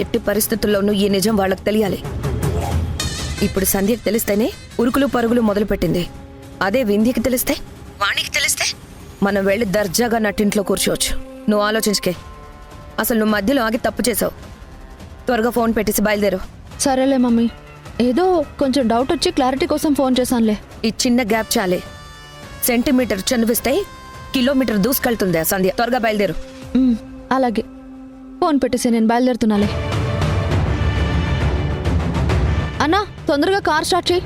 ఎట్టి పరిస్థితుల్లోనూ ఈ నిజం వాళ్ళకి తెలియాలి. ఇప్పుడు సంధ్యకి తెలిస్తేనే ఉరుకులు పరుగులు మొదలుపెట్టింది. అదే వింధ్యకి తెలిస్తే, వాణికి తెలిస్తే మనం వెళ్ళి దర్జాగా నట్టింట్లో కూర్చోవచ్చు. నువ్వు ఆలోచించుకే. అసలు నువ్వు మధ్యలో ఆగి తప్పు చేసావు. త్వరగా ఫోన్ పెట్టేసి బయలుదేరు. సరేలే మమ్మీ, ఏదో కొంచెం డౌట్ వచ్చి క్లారిటీ కోసం ఫోన్ చేశానులే. ఈ చిన్న గ్యాప్ చాలే. సెంటీమీటర్ చనివిస్తే కిలోమీటర్ దూసుకెళ్తుంది ఆ సంధ్య. త్వరగా బయలుదేరు. అలాగే, ఫోన్ పెట్టేసి నేను బయలుదేరుతున్నాలే. అన్నా, తొందరగా కార్ స్టార్ట్ చేయి.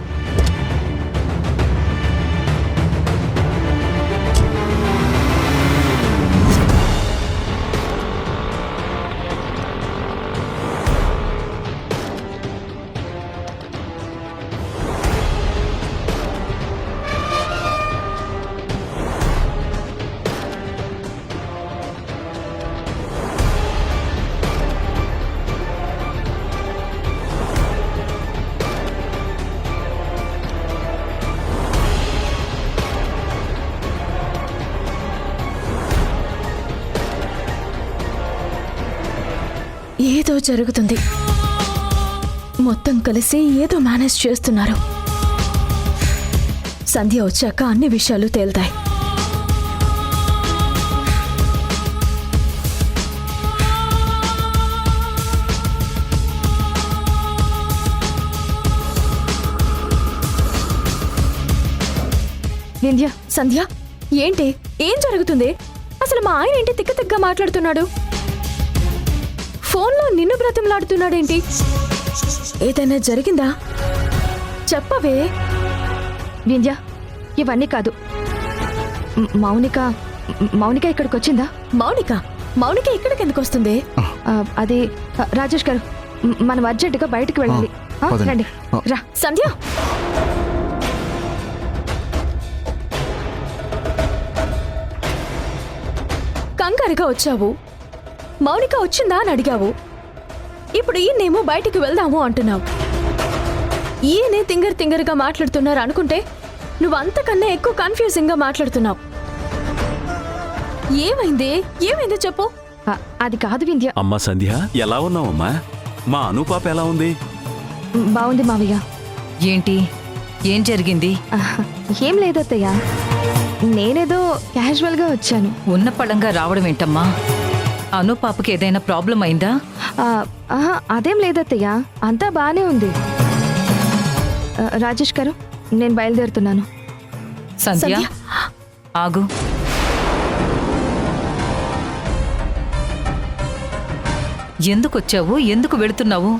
ఏదో జరుగుతుంది. మొత్తం కలిసి ఏదో మేనేజ్ చేస్తున్నారు. సంధ్య వచ్చాక అన్ని విషయాలు తేలుతాయి. వింధ్య, సంధ్య, ఏంటి? ఏం జరుగుతుంది? అసలు మా ఆయన ఏంటి తిక్క తిక్కగా మాట్లాడుతున్నాడు? ఫోన్లో నిన్ను బ్రతిమలాడుతున్నాడేంటి? ఏదైనా జరిగిందా? చెప్పవే. వింధ్య, ఇవన్నీ కాదు. మౌనిక ఇక్కడికి వచ్చిందా? మౌనిక ఇక్కడికి ఎందుకు వస్తుంది? అది రాజేష్ గారు, మనం అర్జెంటుగా బయటికి వెళ్ళాలి. రండి. రా సంధ్య. కంగారుగా వచ్చావు. మౌనిక వచ్చిందా అని అడిగావు. ఇప్పుడు ఈయనేమో బయటికి వెళ్దాము అంటున్నావు. ఈయనే తింగరుగా మాట్లాడుతున్నారు అనుకుంటే నువ్వు అంతకన్నా ఎక్కువ కన్ఫ్యూజింగ్ గా మాట్లాడుతున్నావు. ఏమైందో చెప్పు. అది కాదు వింధ్య. అమ్మా సంధ్య, ఎలా ఉన్నావమ్మా? మా అనుపాప ఎలా ఉంది? బాగుంది మావయ్య. ఏంటి, ఏం జరిగింది? ఏం లేదత్తయ్య, నేనేదో క్యాజువల్ గా వచ్చాను. ఉన్న పళంగా రావడం ఏంటమ్మా? అనుపాపకి ఏదైనా ప్రాబ్లం అయిందా? అదేం లేదత్తయ్య, అంతా బానే ఉంది. రాజేష్ గారు, నేను బయలుదేరుతున్నాను. సంధ్య, ఆగు. ఎందుకు వచ్చావు? ఎందుకు వెళుతున్నావు?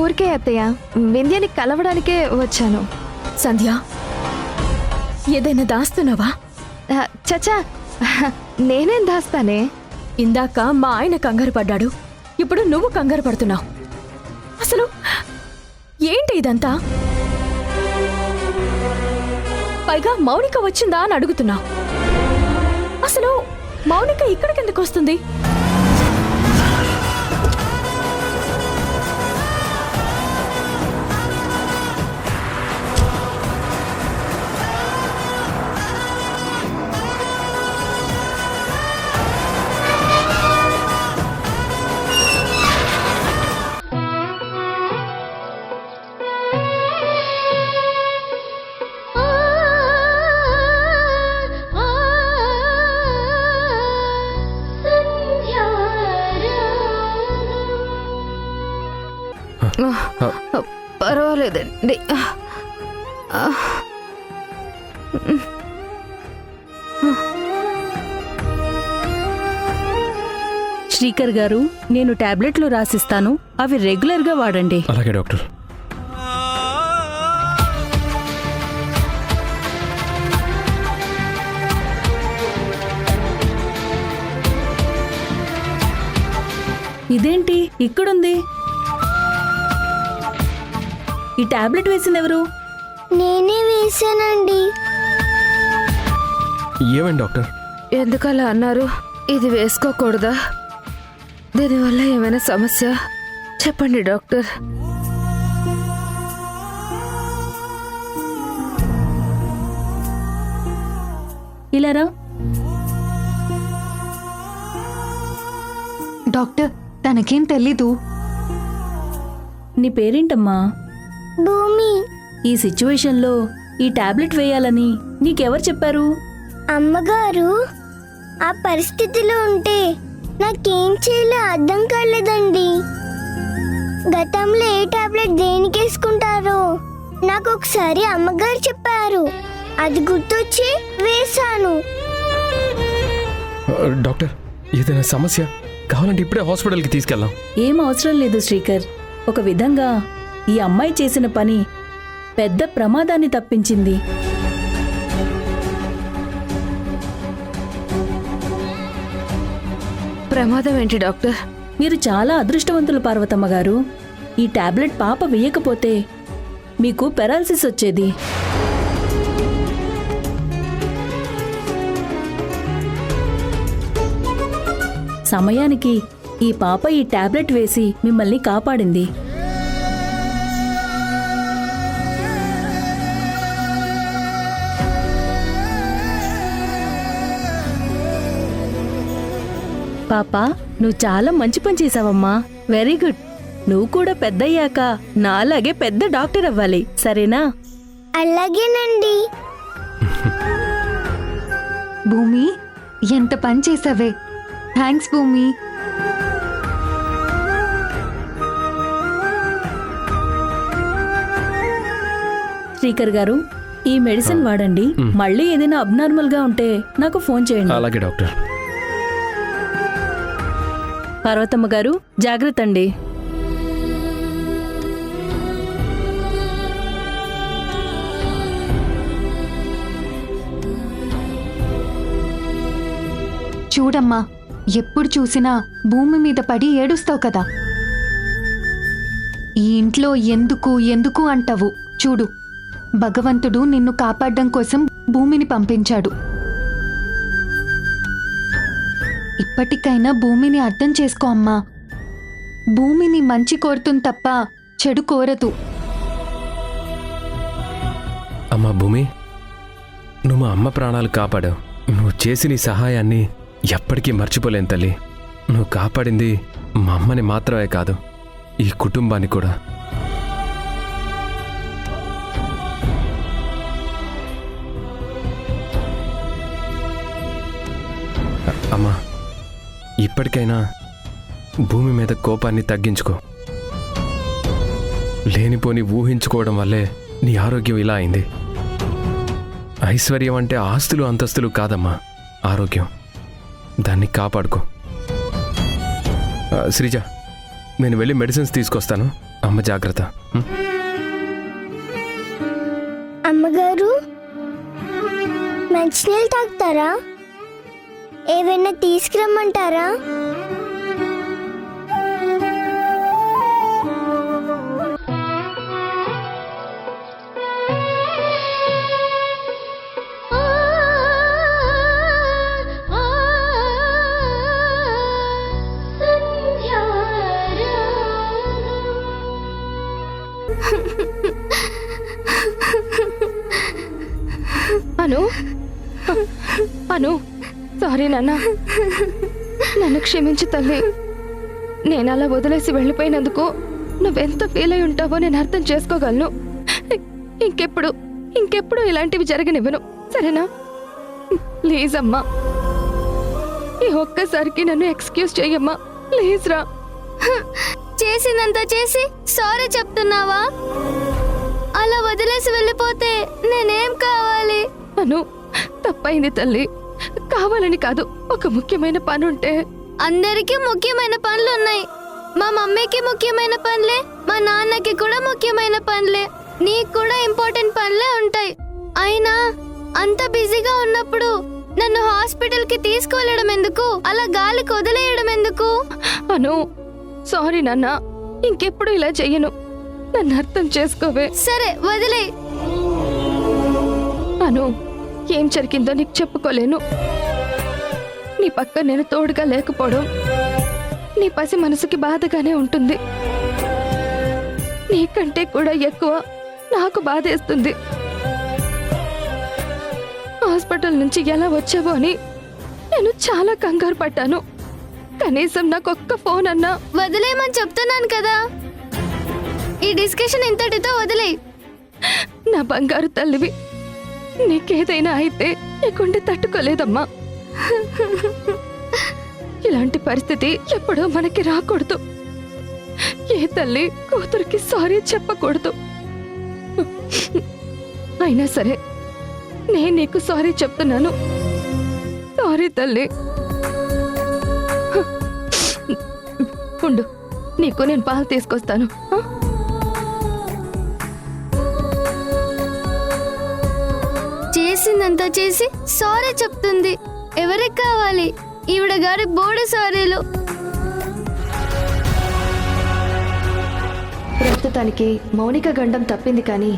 ఊరికే అత్తయ్య, వింధ్యని కలవడానికే వచ్చాను. సంధ్య, ఏదైనా దాస్తున్నావా? చచ్చా, నేనేం దాస్తానే. ఇందాక మా ఆయన కంగారు పడ్డాడు, ఇప్పుడు నువ్వు కంగారు పడుతున్నావు. అసలు ఏంటి ఇదంతా? పైగా మౌనిక వచ్చిందా అని అడుగుతున్నావు. అసలు మౌనిక ఇక్కడికి ఎందుకు వస్తుంది? పర్వాలేదండి. శ్రీకర్ గారు, నేను టాబ్లెట్లు రాసిస్తాను, అవి రెగ్యులర్గా వాడండి. అలాగే డాక్టర్. ఇదేంటి ఇక్కడుంది? ఈ టాబ్లెట్ వేసింది ఎవరు? నేనే వేసానండి. ఏమైంది డాక్టర్? ఎందుకలా అన్నారు? ఇది వేసుకోకూడదా? దీనివల్ల ఏమైనా సమస్య? చెప్పండి డాక్టర్. ఇలా రా. డాక్టర్, తన తనకేం తెలీదు. నీ పేరేంటమ్మా? భూమి. ఈ సిచ్యువేషన్లో ఈ టాబ్లెట్ వేయాలని నీకెవరు చెప్పారు? అమ్మగారు ఆ పరిస్థితిలో ఉంటే నాకేం చేయాలో అర్థం కాలేదండి. గతంలో ఏ టాబ్లెట్ దేనికి వేసుకుంటారో నాకు ఒకసారి అమ్మగారు చెప్పారు. అది గుర్తొచ్చి వేశాను. డాక్టర్, ఏదైనా సమస్య కావాలంటే ఇప్పుడే హాస్పిటల్కి తీసుకెళ్దాం. ఏం అవసరం లేదు శ్రీకర్. ఒక విధంగా ఈ అమ్మాయి చేసిన పని పెద్ద ప్రమాదాన్ని తప్పించింది. ప్రమాదం ఏంటి డాక్టర్? మీరు చాలా అదృష్టవంతులు పార్వతమ్మ గారు. ఈ టాబ్లెట్ పాప వేయకపోతే మీకు పెరాలసిస్ వచ్చేది. సమయానికి ఈ పాప ఈ టాబ్లెట్ వేసి మిమ్మల్ని కాపాడింది. పాప, నువ్వు చాలా మంచి పని చేసావమ్మా. Very good. నువ్వు కూడా పెద్దయ్యాక నాలాగే పెద్ద డాక్టర్ అవ్వాలి, సరేనా? అలాగేనండి. భూమి, ఎంత పని చేసావే. థ్యాంక్స్ భూమి. శ్రీకర్ గారు, ఈ మెడిసిన్ వాడండి. మళ్ళీ ఏదైనా అబ్నార్మల్ గా ఉంటే నాకు ఫోన్ చేయండి. అలాగే డాక్టర్. పార్వతమ్మ గారు, జాగ్రత్త అండి. చూడమ్మా, ఎప్పుడు చూసినా భూమి మీద పడి ఏడుస్తావు కదా. ఈ ఇంట్లో ఎందుకు ఎందుకు అంటావు. చూడు, భగవంతుడు నిన్ను కాపాడడం కోసం భూమిని పంపించాడు. ఇప్పటికైనా భూమిని అర్థం చేసుకో అమ్మా. భూమిని మంచి కోరుతుంది తప్ప చెడు కోరదు. అమ్మా భూమి, నువ్వు మా అమ్మ ప్రాణాలు కాపాడావు. నువ్వు చేసిన ఈ సహాయాన్ని ఎప్పటికీ మర్చిపోలేను తల్లి. నువ్వు కాపాడింది మా అమ్మని మాత్రమే కాదు, ఈ కుటుంబాన్ని కూడా. అమ్మా, ఇప్పటికైనా భూమి మీద కోపాన్ని తగ్గించుకో. లేనిపోని ఊహించుకోవడం వల్లే నీ ఆరోగ్యం ఇలా అయింది. ఐశ్వర్యం అంటే ఆస్తులు అంతస్తులు కాదమ్మా, ఆరోగ్యం. దాన్ని కాపాడుకో. శ్రీజ, నేను వెళ్ళి మెడిసిన్స్ తీసుకొస్తాను. అమ్మ జాగ్రత్త. అమ్మగారు, మంచినీళ్ళు తాగుతారా? ఏవైనా తీసుకురమ్మంటారా? అను, అను, సారీ నాన్న, నన్ను క్షమించు తల్లి. నేను అలా వదిలేసి వెళ్ళిపోయినందుకు నువ్వెంత ఫీల్ అయి ఉంటావో నేను అర్థం చేసుకోగలను. ఇంకెప్పుడు ఇలాంటివి జరగనివ్వను, సరేనా? ప్లీజ్ అమ్మా, ఈ ఒక్కసారికి నన్ను ఎక్స్క్యూజ్ చెయ్యమ్మా, ప్లీజ్ రా. చేసిందంతా చేసి సారీ చెప్తున్నావా? అలా వదిలేసి వెళ్ళిపోతే నేనేం కావాలి? అను, తప్పైంది తల్లి. కావాలని కాదు, ఒక ముఖ్యమైన పని ఉంటే. అందరికీ ముఖ్యమైన పనులు ఉన్నాయి. మా మమ్మీకి ముఖ్యమైన పనులే, మా నాన్నకి కూడా ముఖ్యమైన పనులే, నీకు కూడా ఇంపార్టెంట్ పనులే ఉంటాయి. అయినా అంత బిజీగా ఉన్నప్పుడు నన్ను హాస్పిటల్ కి తీసుకువెళ్ళడం ఎందుకు? అలా గాలికి వదిలేయడం ఎందుకు? అను, సారీ నాన్న, ఇంకెప్పుడు ఇలా చెయ్యను. నన్ను అర్థం చేసుకోవే. సరే, వదిలే. అను, ఏం జరిగిందో నీకు చెప్పుకోలేను. నీ పక్క నేను తోడుగా లేకపోవడం నీ పసి మనసుకి బాధగానే ఉంటుంది. నీకంటే కూడా ఎక్కువ నాకు బాధేస్తుంది. హాస్పిటల్ నుంచి ఎలా వచ్చావో అని నేను చాలా కంగారు పడ్డాను. కనీసం నాకు ఒక్క ఫోన్ అన్నా. వదిలేయమని చెప్తున్నాను కదా. ఈ డిస్కషన్ ఇంతటితో వదిలే. నా బంగారు తల్లివి, నీకేదైనా అయితే నీ గుండె తట్టుకోలేదమ్మా. ఇలాంటి పరిస్థితి ఎప్పుడూ మనకి రాకూడదు. ఏ తల్లి కూతురికి సారీ చెప్పకూడదు. అయినా సరే నేను నీకు సారీ చెప్తున్నాను. సారీ తల్లి. ఉండు, నీకు నేను పాలు తీసుకొస్తాను. చేసిందంతా చేసి సారీ చెప్తుంది. ఎవరికి కావాలి ఈవిడ గారి బోర్డు సారీలు? ప్రస్తుతానికి మౌనిక గండం తప్పింది, కానీ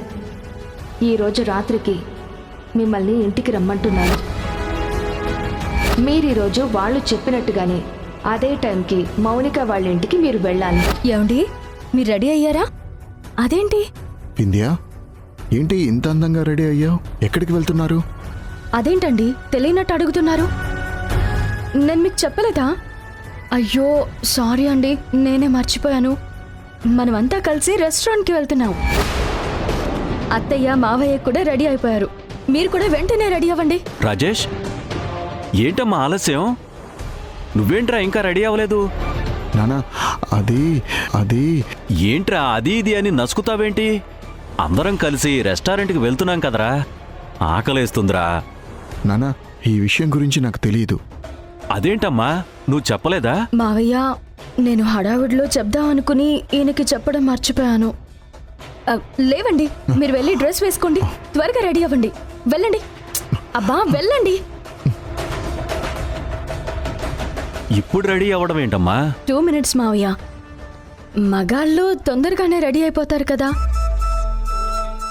ఈరోజు రాత్రికి మిమ్మల్ని ఇంటికి రమ్మంటున్నాను. మీరు ఈరోజు వాళ్ళు చెప్పినట్టుగానే అదే టైంకి మౌనిక వాళ్ళ ఇంటికి మీరు వెళ్ళాలి. ఏమండి, మీరు రెడీ అయ్యారా? అదేంటి వింధ్యా, ఏంటి ఇంత అందంగా రెడీ అయ్యావు? ఎక్కడికి వెళ్తున్నారు? అదేంటండి తెలియనట్టు అడుగుతున్నారు? నేను మీకు చెప్పలేదా? అయ్యో సారీ అండి, నేనే మర్చిపోయాను. మనమంతా కలిసి రెస్టారెంట్కి వెళ్తున్నాం. అత్తయ్య మావయ్య కూడా రెడీ అయిపోయారు. మీరు కూడా వెంటనే రెడీ అవ్వండి. రాజేష్, ఏంటమ్మా ఆలస్యం? నువ్వేంట్రా ఇంకా రెడీ అవ్వలేదు? నానా, అది ఏంట్రా అది ఇది అని నసుకుతావేంటి? అందరం కలిసి రెస్టారెంట్కి వెళ్తున్నాం కదరా, ఆకలేస్తుందిరా. నానా, ఈ విషయం గురించి నాకు తెలియదు. అదేంటమ్మా నువ్వు చెప్పలేదా? మావయ్య, నేను హడావిడిలో చెప్దాం అనుకుని ఈయనకి చెప్పడం మర్చిపోయాను. లేవండి, మీరు వెళ్ళి డ్రెస్ వేసుకోండి. త్వరగా రెడీ అవ్వండి, వెళ్ళండి. అబ్బా వెళ్ళండి. ఇప్పుడు రెడీ అవ్వడం ఏంటమ్మా? 2 minutes మావయ్య. మగాళ్ళు తొందరగానే రెడీ అయిపోతారు కదా.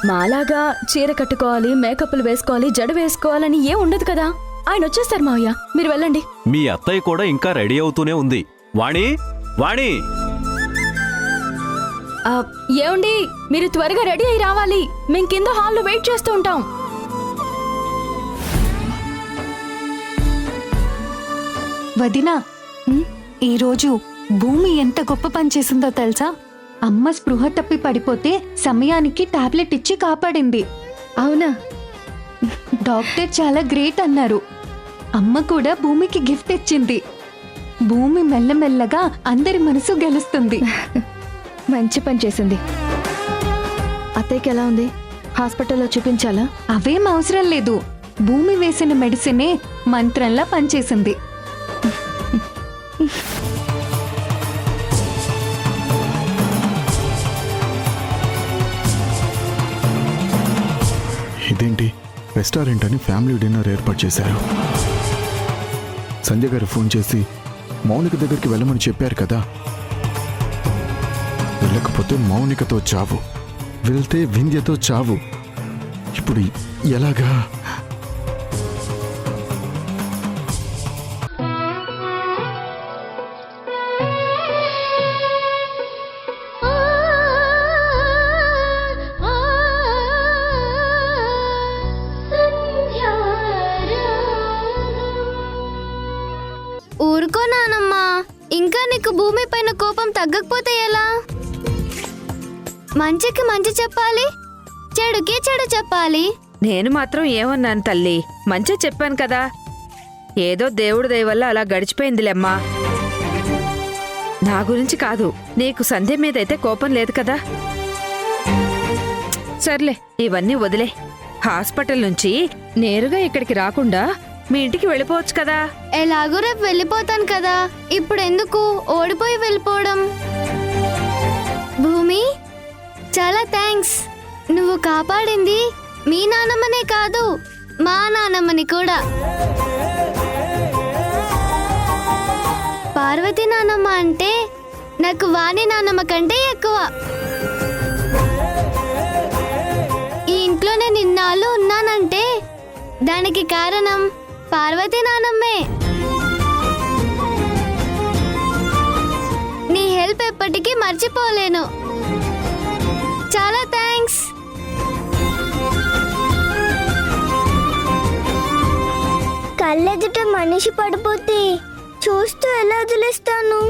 మాలాగా చీర కట్టుకోవాలి, మేకప్లు వేసుకోవాలి, జడ వేసుకోవాలని ఏం ఉండదు కదా. ఆయన వచ్చేస్తారు మావయ్య, మీరు వెళ్ళండి. మీ అత్తయ్య కూడా ఇంకా రెడీ అవుతూనే ఉంది. వాణి, వాణి! ఏమండి, మీరు త్వరగా రెడీ అయి రావాలి. మేము కింద హాల్లో వెయిట్ చేస్తూ ఉంటాం. వదినా, ఈరోజు భూమి ఎంత గొప్ప పని చేసిందో తెలుసా? అమ్మ స్పృహ తప్పి పడిపోతే సమయానికి టాబ్లెట్ ఇచ్చి కాపాడింది. అవునా? డాక్టర్ చాలా గ్రేట్ అన్నారు. అమ్మ కూడా భూమికి గిఫ్ట్ ఇచ్చింది. భూమి మెల్లమెల్లగా అందరి మనసు గెలుస్తుంది. మంచి పని చేసింది. అత్తయ్యకి ఎలా ఉంది? హాస్పిటల్లో చూపించాలా? అవేం అవసరం లేదు. భూమి వేసిన మెడిసినే మంత్రంలా పనిచేసింది. ఇదేంటి, రెస్టారెంట్ అని ఫ్యామిలీ డిన్నర్ ఏర్పాటు చేశారు. సంజయ్ గారు ఫోన్ చేసి మౌనిక దగ్గరికి వెళ్ళమని చెప్పారు కదా. వెళ్ళకపోతే మౌనికతో చావు, వెళ్తే వింధ్యతో చావు. ఇప్పుడు ఎలాగా? ఊరుకో నానమ్మా, ఇంకా నీకు భూమి పైన కోపం తగ్గకపోతే ఎలా? మంచికి మంచి చెప్పాలి, చెడుకి చెడు చెప్పాలి. నేను మాత్రం ఏమన్నాను తల్లి, మంచిగా చెప్పాను కదా. ఏదో దేవుడి దయ వల్ల అలా గడిచిపోయిందిలేమ్మా. నా గురించి కాదు, నీకు సంధ్య మీదైతే కోపం లేదు కదా. సర్లే, ఇవన్నీ వదిలే. హాస్పిటల్ నుంచి నేరుగా ఇక్కడికి రాకుండా మీ ఇంటికి వెళ్ళిపోవచ్చు కదా. ఎలాగో రేపు వెళ్ళిపోతాను కదా, ఇప్పుడు ఎందుకు ఓడిపోయి వెళ్ళిపోవడం? భూమి, చాలా థ్యాంక్స్. నువ్వు కాపాడింది మీ నానమ్మనే కాదు, మా నానమ్మని కూడా. పార్వతి నానమ్మ అంటే నాకు వాణి నానమ్మ కంటే ఎక్కువ. ఈ ఇంట్లో నేను ఇన్నాళ్ళు ఉన్నానంటే దానికి కారణం పార్వతి నానమ్మే. నీ హెల్ప్ ఎప్పటికీ మర్చిపోలేను. చాలా థ్యాంక్స్. కళ్ళెదుట మనిషి పడిపోతే చూస్తూ ఎలా వదిలేస్తాను?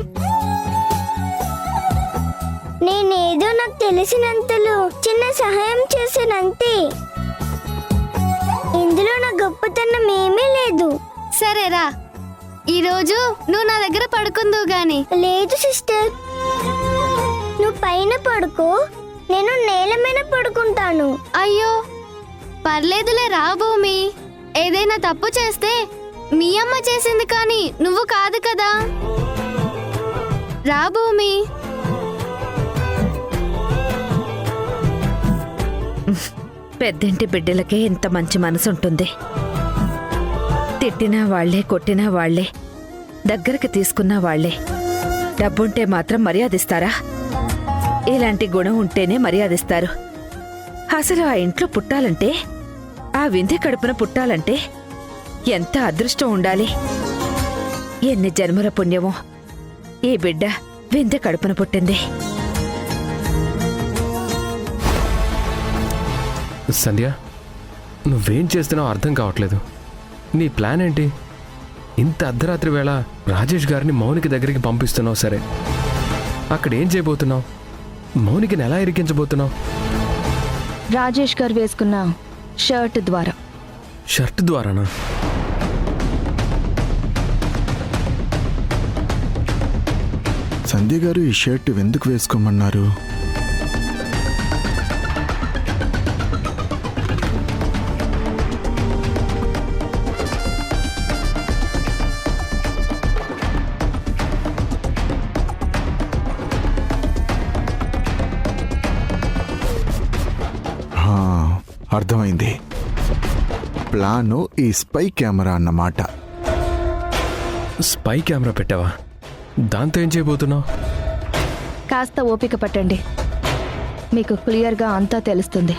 నేనేదో నాకు తెలిసినంతలో చిన్న సహాయం చేశానంతే. ఇందులో నా గొప్పతనం ఏమీ లేదు. సరేరా, ఈరోజు నువ్వు నా దగ్గర పడుకుందువు గాని. లేదు సిస్టర్, నువ్వు పైన పడుకో, నేను నేల మీద పడుకుంటాను. అయ్యో పర్లేదులే రా భూమి. ఏదైనా తప్పు చేస్తే మీ అమ్మ చేసింది కానీ నువ్వు కాదు కదా. రా భూమి. పెద్దింటి బిడ్డలకే ఇంత మంచి మనసు ఉంటుంది. తిట్టినా వాళ్లే, కొట్టినా వాళ్లే, దగ్గరికి తీసుకున్నా వాళ్లే. డబ్బుంటే మాత్రం మర్యాదిస్తారా? ఇలాంటి గుణం ఉంటేనే మర్యాదిస్తారు. అసలు ఆ ఇంట్లో పుట్టాలంటే, ఆ వింధ్య కడుపున పుట్టాలంటే ఎంత అదృష్టం ఉండాలి. ఎన్ని జన్మల పుణ్యమో ఈ బిడ్డ వింధ్య కడుపున పుట్టింది. సంధ్య, నువ్వేం చేస్తున్నావు అర్థం కావట్లేదు. నీ ప్లాన్ ఏంటి? ఇంత అర్ధరాత్రి వేళ రాజేష్ గారిని మౌనికి దగ్గరికి పంపిస్తున్నావు సరే, అక్కడ ఏం చేయబోతున్నావు? మౌనికిని ఎలా ఇరికించబోతున్నావు? రాజేష్ గారు వేసుకున్న షర్ట్ ద్వారా. షర్ట్ ద్వారానా? సంధ్య గారు ఈ షర్ట్ ఎందుకు వేసుకోమన్నారు? అర్థమైంది. ప్లాను ఈ స్పై కెమెరా అన్నమాట. స్పై కెమెరా పెట్టావా? దాంతో ఏం చేయబోతున్నావు? కాస్త ఓపిక పట్టండి, మీకు క్లియర్గా అంతా తెలుస్తుంది.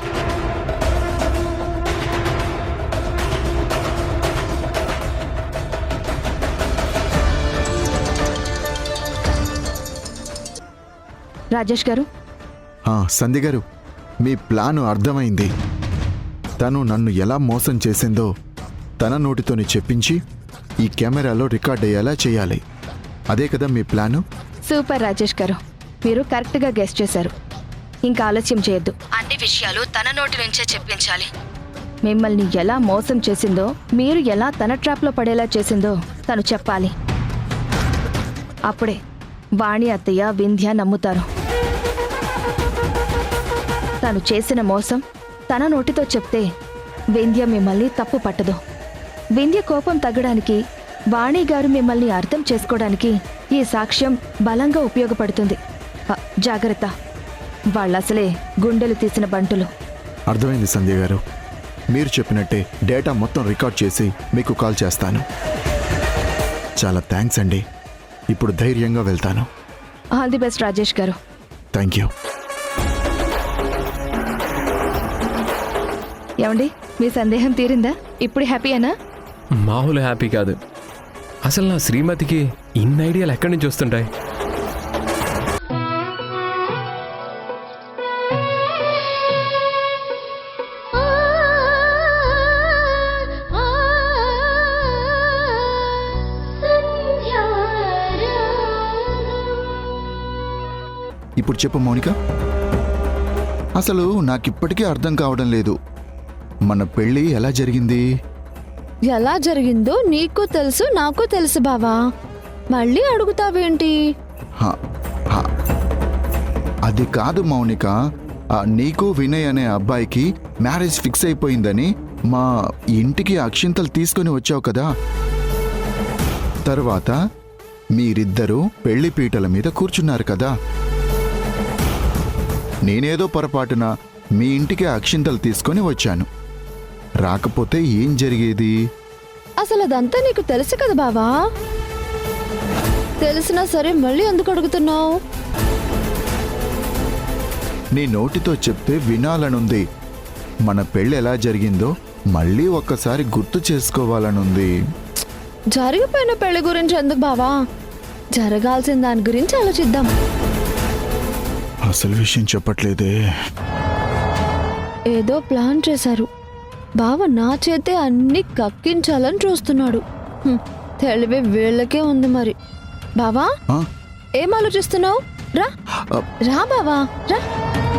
రాజేష్ గారు. సంధ్య గారు, మీ ప్లాను అర్థమైంది. తను నన్ను ఎలా మోసం చేసిందో తన నోటితోని చెప్పించి ఈ కెమెరాలో రికార్డ్ అయ్యేలా చేయాలి. అదే కదా మీ ప్లాను? సూపర్ రాజేష్ గారు, మీరు కరెక్ట్గా గెస్ చేశారు. ఇంకా ఆలస్యం చేయొద్దు, అన్ని విషయాలు తన నోటి నుంచే చెప్పించాలి. మిమ్మల్ని ఎలా మోసం చేసిందో, మీరు ఎలా తన ట్రాప్లో పడేలా చేసిందో తను చెప్పాలి. అప్పుడే వాణి అత్తయ్య, వింధ్య నమ్ముతారు. తను చేసిన మోసం తన నోటితో చెప్తే వింధ్య మిమ్మల్ని తప్పు పట్టదు. వింధ్య కోపం తగ్గడానికి, వాణి గారు మిమ్మల్ని అర్థం చేసుకోవడానికి ఈ సాక్ష్యం బలంగా ఉపయోగపడుతుంది. జాగ్రత్త, వాళ్ళసలే గుండెలు తీసిన బంటులు. అర్థమైంది సంధ్య గారు. మీరు చెప్పినట్టే డేటా మొత్తం రికార్డ్ చేసి మీకు కాల్ చేస్తాను. చాలా థ్యాంక్స్ అండి. ఇప్పుడు ధైర్యంగా వెళ్తాను. ఆల్ ది బెస్ట్ రాజేష్ గారు. Thank you. ఏమండి, మీ సందేహం తీరిందా? ఇప్పుడు హ్యాపీయేనా? మామూలు హ్యాపీ కాదు. అసలు నా శ్రీమతికి ఇన్ని ఐడియాలు ఎక్కడి నుంచి వస్తుంటాయి? ఇప్పుడు చెప్పు మౌనిక, అసలు నాకిప్పటికీ అర్థం కావడం లేదు. మన పెళ్ళి ఎలా జరిగింది? ఎలా జరిగిందో నీకు తెలుసు, నాకు తెలుసు బావా. మళ్ళీ అడుగుతావేంటి? అది కాదు మౌనిక, నీకు వినయ్ అనే అబ్బాయికి మ్యారేజ్ ఫిక్స్ అయిపోయిందని మా ఇంటికి అక్షింతలు తీసుకొని వచ్చావు కదా. తర్వాత మీరిద్దరూ పెళ్లి పీటల మీద కూర్చున్నారు కదా. నేనేదో పొరపాటున మీ ఇంటికి అక్షింతలు తీసుకొని వచ్చాను. రాకపోతే ఏం జరిగేది? అసలు అదంతా నీకు తెలుసు కదా బావా. తెలిసినా సరే మళ్ళీ ఎందుకు అడుగుతున్నావు? నీ నోటితో చెప్తే వినాలనుంది. మన పెళ్ళి ఎలా జరిగిందో మళ్ళీ ఒక్కసారి గుర్తు చేసుకోవాలనుంది. జరిగిపోయిన పెళ్లి గురించి ఎందుకు బావా? జరగాల్సిన దాని గురించి ఆలోచిద్దాం. అసలు విషయం చెప్పట్లేదే. ఏదో ప్లాన్ చేశారు. బావ నా చేతే అన్ని కక్కించాలని చూస్తున్నాడు. తెలివి వీళ్ళకే ఉంది మరి. బావా ఆ? ఏం ఆలోచిస్తున్నావు? రా ఆ, రా బావా, రా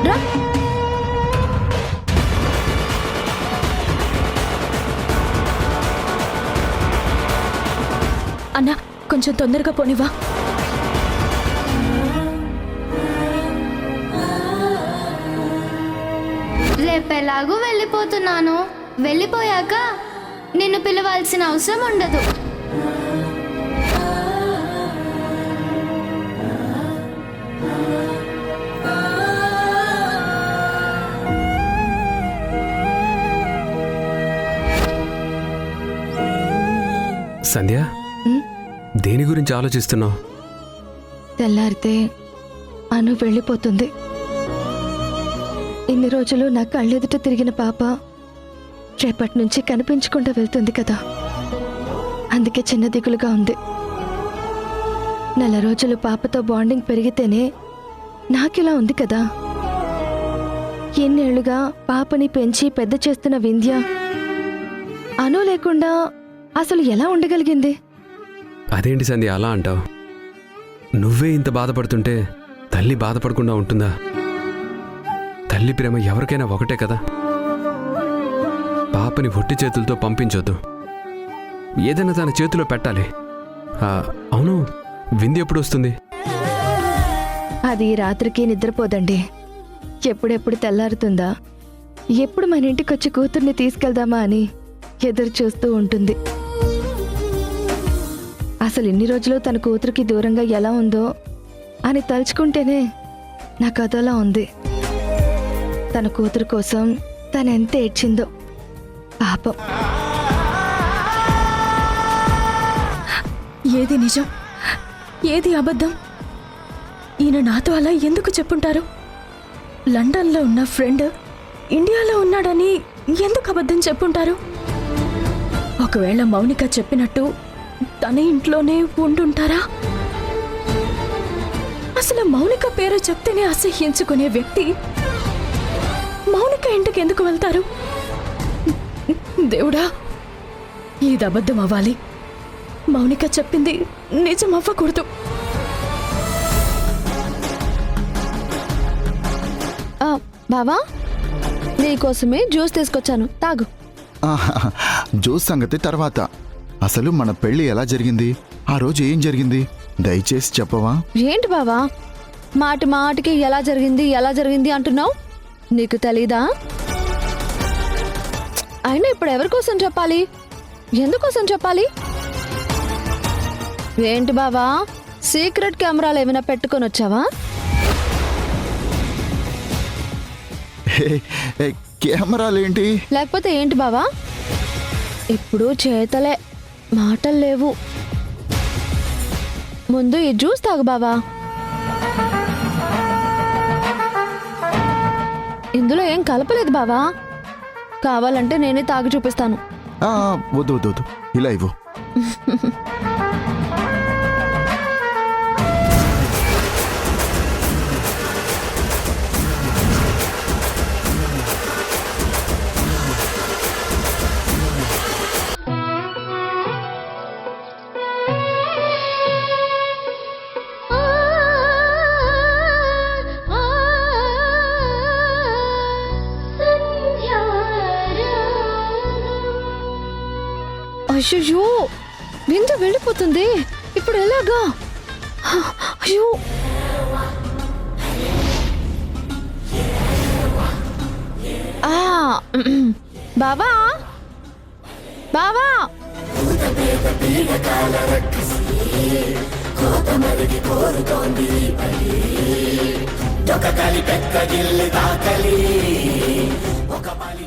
రా. అన్నా కొంచెం తొందరగా పోనివా. రేపెలాగూ వెళ్ళిపోతున్నాను. వెళ్ళిపోయాక నిన్ను పిలవాల్సిన అవసరం ఉండదు. సంధ్య, దేని గురించి ఆలోచిస్తున్నావు? తెల్లారితే అను వెళ్ళిపోతుంది. ఇన్ని రోజులు నా కళ్ళెదుట తిరిగిన పాప రేపటి నుంచి కనిపించకుండా వెళ్తుంది కదా, అందుకే చిన్న దిగులుగా ఉంది. 4 రోజులు పాపతో బాండింగ్ పెరిగితేనే నాకిలా ఉంది కదా. ఎన్నేళ్లుగా పాపని పెంచి పెద్ద చేస్తున్న వింధ్య అను లేకుండా అసలు ఎలా ఉండగలిగింది? అదేంటి సంధ్య అలా అంటావు? నువ్వే ఇంత బాధపడుతుంటే తల్లి బాధపడకుండా ఉంటుందా? తల్లి ప్రేమ ఎవరికైనా ఒకటే కదా. పాపని ఒట్టి చేతులతో పంపించొద్దు, ఏదైనా తన చేతిలో పెట్టాలి. అవును, విందు ఎప్పుడు వస్తుంది? అది రాత్రికి నిద్రపోదండి. ఎప్పుడెప్పుడు తెల్లారుతుందా, ఎప్పుడు మన ఇంటికి వచ్చి కూతుర్ని తీసుకెళ్దామా అని ఎదురు చూస్తూ ఉంటుంది. అసలు ఇన్ని రోజులు తన కూతురికి దూరంగా ఎలా ఉందో అని తలుచుకుంటేనే నాకు అదోలా ఉంది. తన కూతురు కోసం తనెంత ఏడ్చిందో పాపం. ఏది నిజం, ఏది అబద్ధం? ఈయన నాతో అలా ఎందుకు చెప్పుంటారు? లండన్లో ఉన్న ఫ్రెండ్ ఇండియాలో ఉన్నాడని ఎందుకు అబద్ధం చెప్పుంటారు? ఒకవేళ మౌనిక చెప్పినట్టు తన ఇంట్లోనే ఉండుంటారా? అసలు మౌనిక పేరు చెప్తేనే అసహ్యించుకునే వ్యక్తి మౌనిక ఇంటికి ఎందుకు వెళ్తారు? దేవుడా, ఇది అబద్ధం అవ్వాలి. మౌనిక చెప్పింది నిజం అవ్వకూడదు. బావా, నీకోసమే జ్యూస్ తీసుకొచ్చాను, తాగు. ఆహా, జ్యూస్ సంగతి తర్వాత. అసలు మన పెళ్లి ఎలా జరిగింది? ఆ రోజు ఏం జరిగింది? దయచేసి చెప్పవా? ఏంటి బావా మాటి మాటికి ఎలా జరిగింది అంటున్నావు? నీకు తెలీదా? అయినా ఇప్పుడు ఎవరి కోసం చెప్పాలి, ఎందుకోసం చెప్పాలి? ఏంటి బావా, సీక్రెట్ కెమెరాలు ఏమైనా పెట్టుకొని వచ్చావా? కెమెరాలేంటి? లేకపోతే ఏంటి బావా? ఇప్పుడు చేతలే, మాటలు లేవు. ముందు ఈ జ్యూస్ తాగు బావా. ఇందులో ఏం కలపలేదు బావా. కావాలంటే నేనే తాగి చూపిస్తాను. వద్దు వద్దు వద్దు, ఇలా ఇవ్వు. అయ్యో, విందు వెళ్ళిపోతుంది. ఇప్పుడు ఎలాగా? అయ్యో, బావా బావా,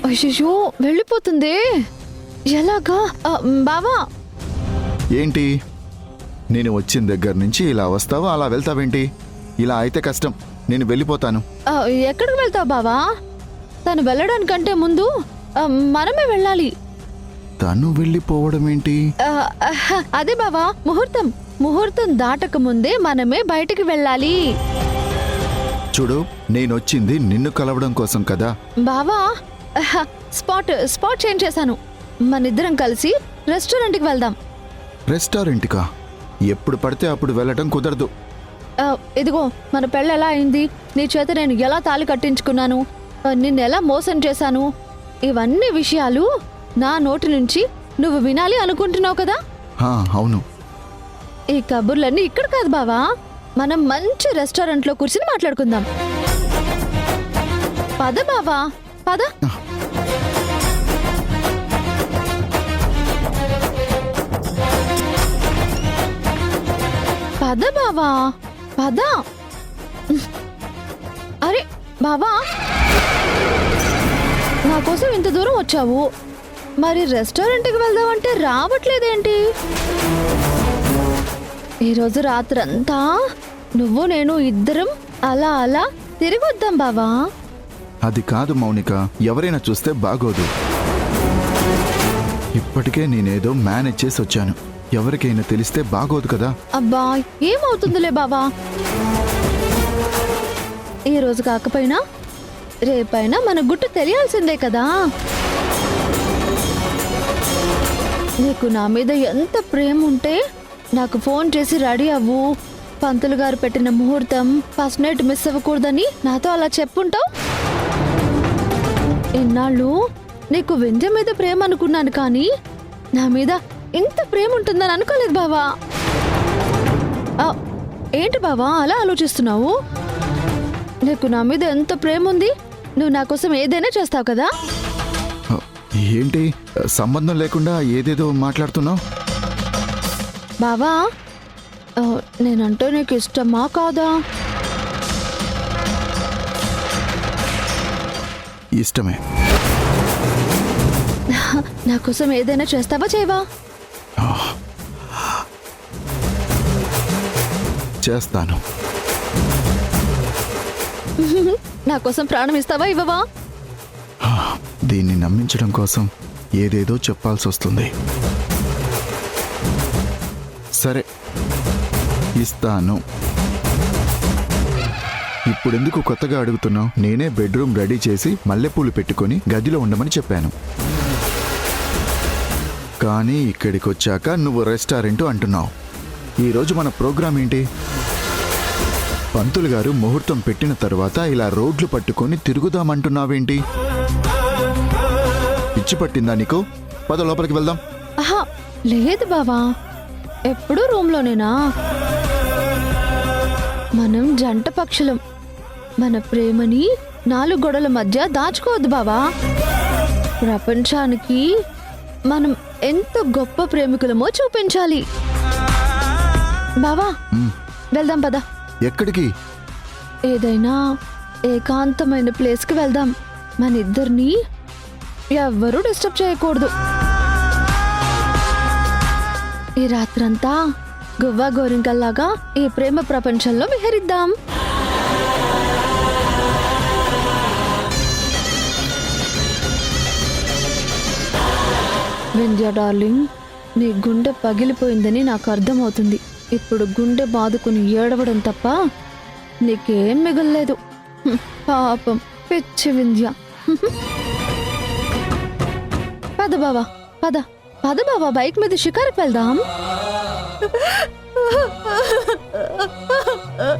అయ్యో వెళ్ళిపోతుంది. ఎలాగా? బావా ఏంటి, నేను వచ్చిన దగ్గర నుంచి ఇలా వస్తావా అలా వెళ్తావేంటి? ఇలా అయితే కష్టం, నేను వెళ్ళిపోతాను. ఎక్కడికి వెళ్తావు బావా? తను వెళ్ళడానికంటే ముందు మనమే వెళ్ళాలి. తను వెళ్ళిపోవడం ఏంటి? అదే బావా, ముహూర్తం దాటక ముందే మనమే బయటికి వెళ్ళాలి. చూడు, నేనొచ్చింది నిన్ను కలవడం కోసం కదా. బావా, స్పాట్ చేంజ్ చేశాను. మనిద్దరం కలిసి రెస్టారెంట్కి వెళ్దాం. రెస్టారెంట్కా? ఎప్పుడు పడితే అప్పుడు వెళ్ళటం కుదరదు. ఇదిగో మన పెళ్ళి ఎలా అయింది, నీ చేత నేను ఎలా తాళి కట్టించుకున్నాను, నిన్ను ఎలా మోసం చేశాను, ఇవన్నీ విషయాలు నా నోటి నుంచి నువ్వు వినాలి అనుకుంటున్నావు కదా. హా, అవును. ఈ కబుర్లన్నీ ఇక్కడ కాదు బావా, మనం మంచి రెస్టారెంట్లో కూర్చుని మాట్లాడుకుందాం. పద బావా, పద. పద బావా, పద. అరే బావా, నా కోసం ఇంత దూరం వచ్చావు, మరి రెస్టారెంట్కి వెళ్దామంటే రావట్లేదేంటి? ఈరోజు రాత్రంతా నువ్వు నేను ఇద్దరం అలా అలా తిరిగి వద్దాం బావా. అది కాదు మౌనిక, ఎవరైనా చూస్తే బాగోదు. ఇప్పటికే నేనేదో మేనేజ్ చేసి వచ్చాను, ఎవరికైనా తెలిస్తే బాగోదు కదా. అబ్బా ఏమవుతుందిలే బావా, ఈ రోజు కాకపోయినా రేపైనా మన గుట్టు తెలియాల్సిందే కదా. నీకు నా మీద ఎంత ప్రేమ ఉంటే నాకు ఫోన్ చేసి రెడీ అవ్వు, పంతులు గారు పెట్టిన ముహూర్తం ఫస్ట్ నైట్ మిస్ అవ్వకూడదని నాతో అలా చెప్పుంటావు. ఇన్నాళ్ళు నీకు వింధ్య మీద ప్రేమ అనుకున్నాను, కానీ నా మీద ఇంత ప్రేమ ఉంటుందని అనుకోలేదు బావా. ఏంటి బావా అలా ఆలోచిస్తున్నావు? నీకు నా మీద ఎంత ప్రేమ ఉంది, నువ్వు నా కోసం ఏదైనా చేస్తావు కదా. ఏంటి సంబంధం లేకుండా ఏదేదో మాట్లాడుతున్నావు? బావా నేనంటే నీకు ఇష్టమా కాదా? ఇష్టమే. నా కోసం ఏదైనా చేస్తావా చేయవా? చేస్తాను. నా కోసం ప్రాణం ఇస్తావా ఇవ్వవా? దీన్ని నమ్మించడం కోసం ఏదేదో చెప్పాల్సి వస్తుంది. సరే ఇస్తాను. ఇప్పుడెందుకు కొత్తగా అడుగుతున్నావు? నేనే బెడ్రూమ్ రెడీ చేసి మల్లెపూలు పెట్టుకొని గదిలో ఉండమని చెప్పాను, కానీ ఇక్కడికి వచ్చాక నువ్వు రెస్టారెంట్ అంటున్నావు. ఈరోజు మన ప్రోగ్రాం ఏంటి? పంతులు గారు ముహూర్తం పెట్టిన తర్వాత ఇలా రోడ్లు పట్టుకొని తిరుగుదామంటున్నావేంటి? పిచ్చి పట్టిందా నీకు? పద లోపలికి వెళ్దాం. ఆహా లేదు బావా, ఎప్పుడూ రూమ్లోనేనా? మనం జంట పక్షులం, మన ప్రేమని 4 గోడల మధ్య దాచుకోవద్దు బావా. ప్రపంచానికి మనం ఎంత గొప్ప ప్రేమికులమో చూపించాలి బావా. వెళ్దాం పద. ఎక్కడికి? ఏదైనా ఏకాంతమైన ప్లేస్కి వెళ్దాం. మన ఇద్దరిని ఎవ్వరూ డిస్టర్బ్ చేయకూడదు. ఈ రాత్రంతా గువ్వా గోరింకల్లాగా ఈ ప్రేమ ప్రపంచంలో విహరిద్దాం. వింధ్య డార్లింగ్, నీ గుండె పగిలిపోయిందని నాకు అర్థమవుతుంది. ఇప్పుడు గుండె బాదుకుని ఏడవడం తప్ప నీకేం మిగల్లేదు. పాపం పిచ్చి వింధ్య. పద బావా, పద పద బావా, బైక్ మీద షికారుకి వెళ్దాం.